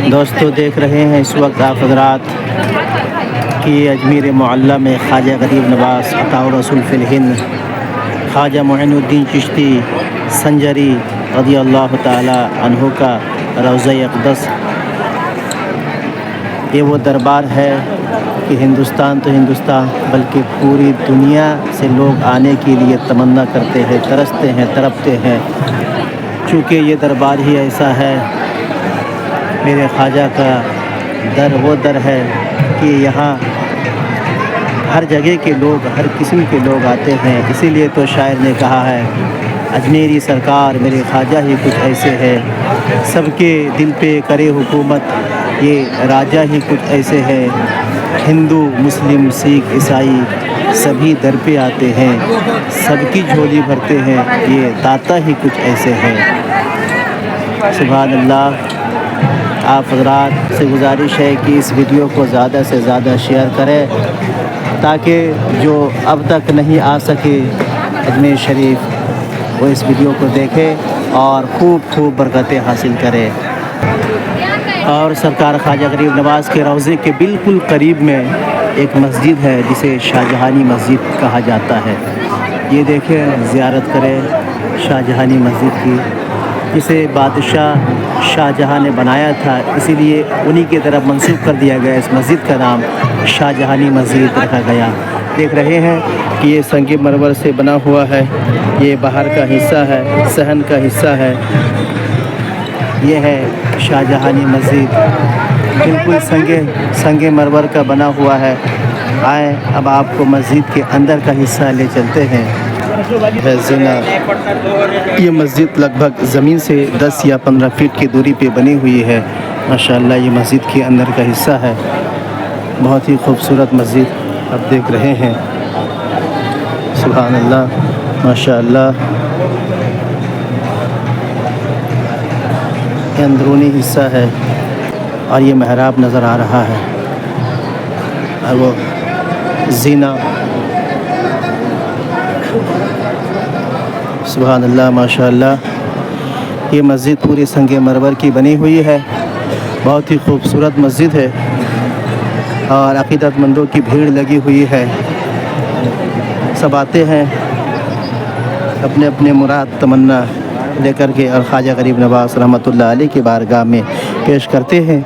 دوستو دیکھ رہے ہیں اس وقت آپ حضرات کہ اجمیر معلیٰ میں خواجہ غریب نواز عطاء الرسول فی الہند خواجہ معین الدین چشتی سنجری رضی اللہ تعالی عنہ کا روضہ اقدس، یہ وہ دربار ہے کہ ہندوستان تو ہندوستان بلکہ پوری دنیا سے لوگ آنے کے لیے تمنا کرتے ہیں، ترستے ہیں، تڑپتے ہیں، چونکہ یہ دربار ہی ایسا ہے۔ میرے خواجہ کا در وہ در ہے کہ یہاں ہر جگہ کے لوگ، ہر قسم کے لوگ آتے ہیں، اسی لیے تو شاعر نے کہا ہے اجمیری سرکار میرے خواجہ ہی کچھ ایسے ہے، سب کے دل پہ کرے حکومت یہ راجہ ہی کچھ ایسے ہے، ہندو مسلم سکھ عیسائی سبھی در پہ آتے ہیں، سب کی جھولی بھرتے ہیں، یہ داتا ہی کچھ ایسے ہے۔ سبحان اللہ۔ آپ حضرات سے گزارش ہے کہ اس ویڈیو کو زیادہ سے زیادہ شیئر کریں تاکہ جو اب تک نہیں آ سکے اجمیر شریف وہ اس ویڈیو کو دیکھے اور خوب برکتیں حاصل کرے۔ اور سرکار خواجہ غریب نواز کے روضے کے بالکل قریب میں ایک مسجد ہے جسے شاہجہانی مسجد کہا جاتا ہے، یہ دیکھیں، زیارت کریں شاہجہانی مسجد کی، جسے بادشاہ شاہجہاں نے بنایا تھا، اسی لیے انہی کی طرف منسوب کر دیا گیا، اس مسجد کا نام شاہجہانی مسجد رکھا گیا۔ دیکھ رہے ہیں کہ یہ سنگ مرمر سے بنا ہوا ہے، یہ باہر کا حصہ ہے، صحن کا حصہ ہے، یہ ہے شاہجہانی مسجد، بالکل سنگ مرمر کا بنا ہوا ہے۔ آئیں اب آپ کو مسجد کے اندر کا حصہ لے چلتے ہیں۔ زینا، یہ مسجد لگ بھگ زمین سے 10 یا 15 فٹ کی دوری پہ بنی ہوئی ہے۔ ماشاءاللہ یہ مسجد کے اندر کا حصہ ہے، بہت ہی خوبصورت مسجد آپ دیکھ رہے ہیں۔ سبحان اللہ، ماشاءاللہ۔ یہ اندرونی حصہ ہے اور یہ محراب نظر آ رہا ہے، اور وہ زینہ، سبحان اللہ، ماشاءاللہ۔ یہ مسجد پوری سنگ مرمر کی بنی ہوئی ہے، بہت ہی خوبصورت مسجد ہے اور عقیدت مندوں کی بھیڑ لگی ہوئی ہے، سب آتے ہیں اپنے اپنے مراد تمنا لے کر کے اور خواجہ غریب نواز رحمۃ اللہ علیہ کی بارگاہ میں پیش کرتے ہیں۔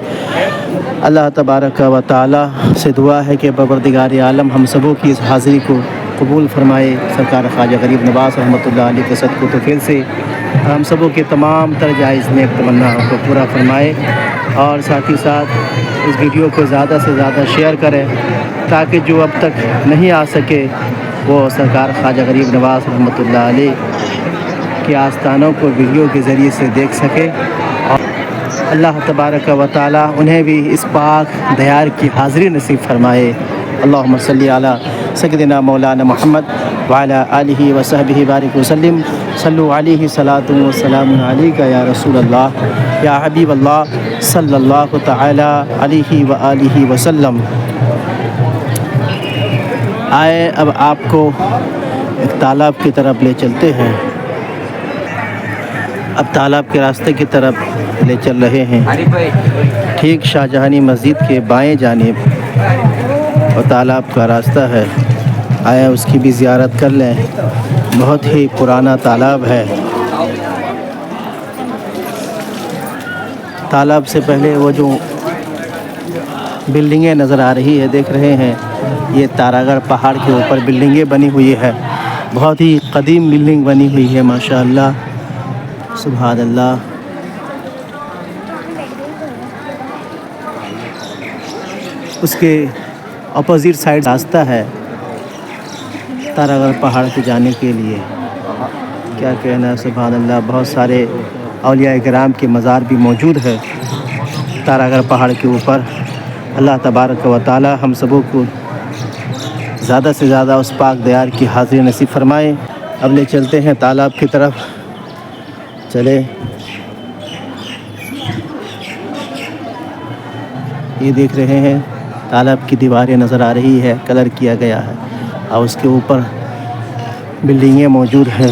اللہ تبارک و تعالی سے دعا ہے کہ پروردگار عالم ہم سبوں کی اس حاضری کو قبول فرمائے، سرکار خواجہ غریب نواز رحمۃ اللہ علیہ کے صدقہ و فضل سے ہم سبوں کے تمام تر جائز نیک تمناؤں کو پورا فرمائے، اور ساتھ ہی ساتھ اس ویڈیو کو زیادہ سے زیادہ شیئر کریں تاکہ جو اب تک نہیں آ سکے وہ سرکار خواجہ غریب نواز رحمۃ اللہ علیہ کے آستانوں کو ویڈیو کے ذریعے سے دیکھ سکے، اور اللہ تبارک و تعالی انہیں بھی اس پاک دیار کی حاضری نصیب فرمائے۔ اللہم صلی علی سیدنا مولانا محمد وعلی آلہ وصحبہ بارک وسلم۔ صلو علیہ صلاۃ و سلام علیک یا رسول اللہ یا حبیب اللہ صلی اللہ تعالی علیہ وآلہ وسلم۔ آئے اب آپ کو ایک تالاب کی طرف لے چلتے ہیں، اب تالاب کے راستے کی طرف لے چل رہے ہیں، ٹھیک شاہجہانی مسجد کے بائیں جانب اور تالاب کا راستہ ہے، آئے اس کی بھی زیارت کر لیں، بہت ہی پرانا تالاب ہے۔ تالاب سے پہلے وہ جو بلڈنگیں نظر آ رہی ہے دیکھ رہے ہیں، یہ تارا گڑھ پہاڑ کے اوپر بلڈنگیں بنی ہوئی ہے، بہت ہی قدیم بلڈنگ بنی ہوئی ہے، ماشاءاللہ، سبحان اللہ۔ اس کے اپوزٹ سائڈ راستہ ہے تارا گڑھ پہاڑ پہ جانے کے لیے، کیا کہنا ہے، سبحان اللہ۔ بہت سارے اولیاء کرام کے مزار بھی موجود ہے تارا گڑھ پہاڑ کے اوپر۔ اللہ تبارک و تعالی ہم سبوں کو زیادہ سے زیادہ اس پاک دیار کی حاضری نصیب فرمائے۔ اب لے چلتے ہیں تالاب کی طرف، چلے۔ یہ دیکھ رہے ہیں تالاب کی دیواریں نظر آ رہی ہے، کلر کیا گیا ہے اور اس کے اوپر بلڈنگیں موجود ہیں،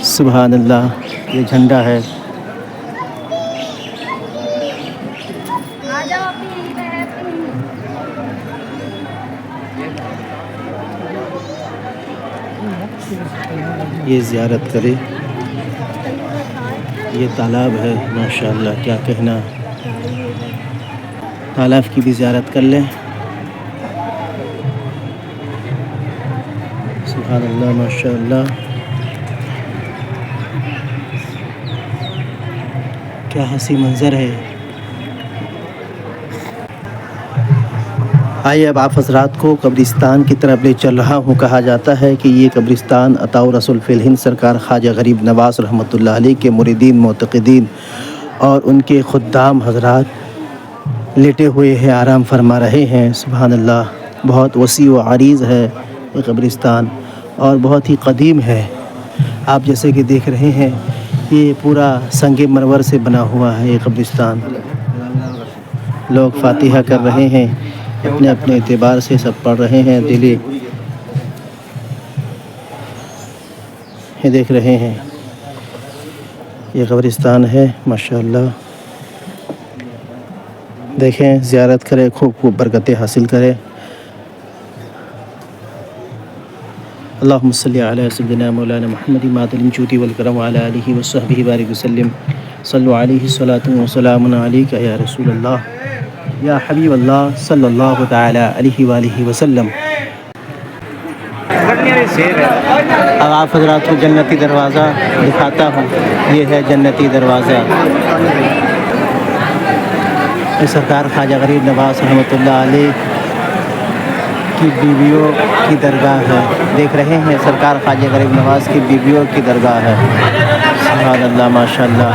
سبحان اللہ۔ یہ جھنڈا ہے، یہ زیارت کرے. یہ تالاب ہے ماشاءاللہ، کیا کہنا. تالاب کی بھی زیارت کر لیں. سبحان اللہ ماشاءاللہ، کیا حسین منظر ہے. آئیے اب آپ حضرات کو قبرستان کی طرف لے چل رہا ہوں. کہا جاتا ہے کہ یہ قبرستان عطاء رسول فی الہند سرکار خواجہ غریب نواز رحمۃ اللہ علیہ کے مریدین، معتقدین اور ان کے خدام حضرات لیٹے ہوئے ہیں، آرام فرما رہے ہیں. سبحان اللہ، بہت وسیع و عریض ہے یہ قبرستان اور بہت ہی قدیم ہے. آپ جیسے کہ دیکھ رہے ہیں یہ پورا سنگ مرمر سے بنا ہوا ہے یہ قبرستان. لوگ فاتحہ کر رہے ہیں، اپنے اپنے اعتبار سے سب پڑھ رہے ہیں. دلی یہ دیکھ رہے ہیں یہ قبرستان ہے ماشاءاللہ. دیکھیں، زیارت کریں، خوب خوب برکتیں حاصل کریں. اللہم صلی علی سیدنا مولانا محمد ماطل الجود والکرم وعلی آلہ وصحبہ بارک وسلم. صلو علیہ الصلاۃ والسلام علیک یا رسول اللہ یا حبیب اللہ صلی اللہ تعالی علیہ وآلہ وسلم. اب آپ حضرات کو جنتی دروازہ دکھاتا ہوں. یہ ہے جنتی دروازہ. یہ سرکار خواجہ غریب نواز رحمۃ اللہ علیہ کی بیویوں کی درگاہ ہے. دیکھ رہے ہیں سرکار خواجہ غریب نواز کی بیویوں کی درگاہ ہے. سبحان اللہ ماشاءاللہ.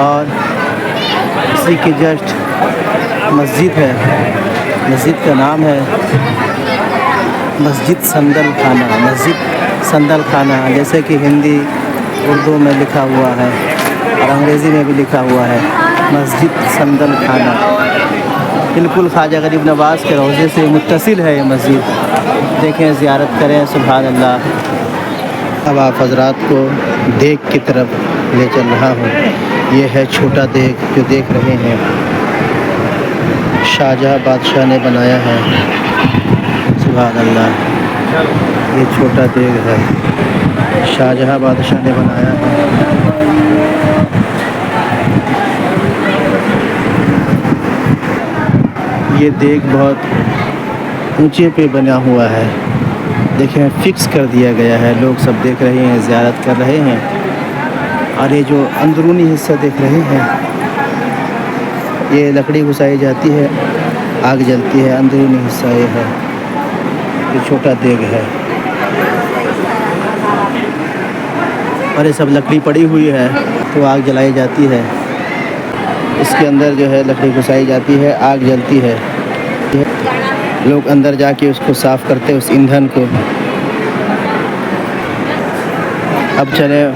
اور اسی کے جسٹ مسجد ہے. مسجد کا نام ہے مسجد سندل خانہ. مسجد سندل خانہ جیسے کہ ہندی اردو میں لکھا ہوا ہے اور انگریزی میں بھی لکھا ہوا ہے مسجد سندل خانہ. بالکل خواجہ غریب نواز کے روضے سے متصل ہے یہ مسجد. دیکھیں، زیارت کریں. سبحان اللہ. اب آپ حضرات کو دیگ کی طرف لے چل رہا ہوں. یہ ہے چھوٹا دیگ جو دیکھ رہے ہیں، شاہجہاں بادشاہ نے بنایا ہے. سبحان اللہ. یہ چھوٹا دیگ ہے، شاہجہاں بادشاہ نے بنایا ہے. یہ دیگ بہت اونچے پہ بنا ہوا ہے. دیکھیں، فکس کر دیا گیا ہے. لوگ سب دیکھ رہے ہیں، زیارت کر رہے ہیں. اور یہ جو اندرونی حصہ دیکھ رہے ہیں، یہ لکڑی گھسائی جاتی ہے، آگ جلتی ہے. اندرونی حصہ یہ ہے. یہ چھوٹا دیگ ہے اور یہ سب لکڑی پڑی ہوئی ہے تو آگ جلائی جاتی ہے. اس کے اندر جو ہے لکڑی گھسائی جاتی ہے، آگ جلتی ہے. لوگ اندر جا کے اس کو صاف کرتے اس ایندھن کو. اب چلے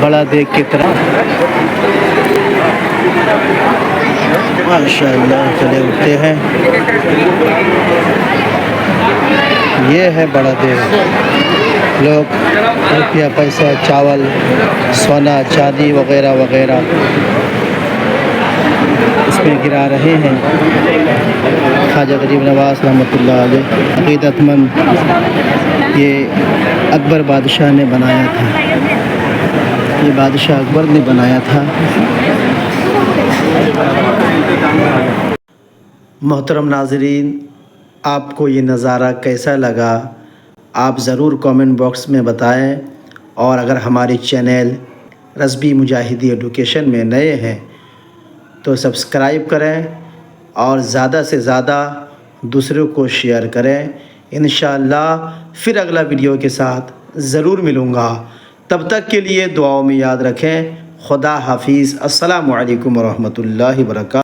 بڑا دیگ کی طرف. ماشاءاللہ چلے اٹھتے ہیں. یہ ہے بڑا دیگ. لوگ روپیہ، پیسہ، چاول، سونا، چاندی وغیرہ وغیرہ اس میں گرا رہے ہیں. خواجہ غریب نواز رحمۃ اللہ علیہ عقیدت مند. یہ اکبر بادشاہ نے بنایا تھا. یہ بادشاہ اکبر نے بنایا تھا. محترم ناظرین، آپ کو یہ نظارہ کیسا لگا آپ ضرور کامنٹ باکس میں بتائیں. اور اگر ہماری چینل رضوی مجاہدی ایڈوکیشن میں نئے ہیں تو سبسکرائب کریں اور زیادہ سے زیادہ دوسروں کو شیئر کریں. انشاءاللہ پھر اگلا ویڈیو کے ساتھ ضرور ملوں گا. تب تک کے لیے دعاؤں میں یاد رکھیں. خدا حافظ. السلام علیکم ورحمۃ اللہ وبرکاتہ.